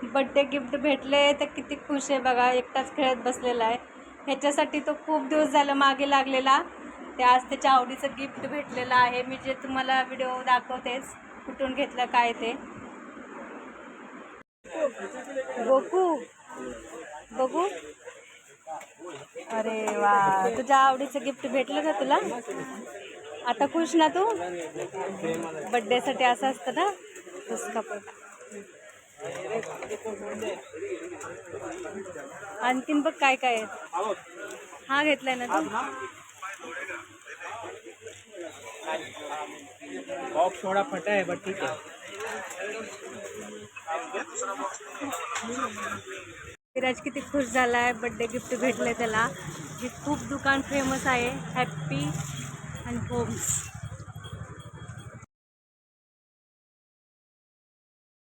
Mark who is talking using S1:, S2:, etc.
S1: Birthday gift भेटले तर किती खुश आहे बघा. एकटाच खेळत बसलेला आहे. ह्याच्यासाठी तो खूप दिवस झालं मागे लागलेला. ते आज त्याच्या आवडीचं गिफ्ट भेटलेलं आहे. मी जे तुम्हाला व्हिडिओ दाखवतेच कुठून घेतलं काय ते. गोकू बघू. अरे वा, तुझ्या आवडीचं गिफ्ट भेटलं का तुला? आता खुश ना तू? बड्डेसाठी असं असतं ना. उसका पण आणखीन बघ काय काय आहे. हा घेतलाय ना तू?
S2: बॉक्स थोड़ा फटा है बट ठीक है.
S1: विराज किती खुश झाला आहे. बड्डे गिफ्ट भेटले त्याला. हे खूप दुकान फेमस आहे, हॅप्पी अँड होम्स.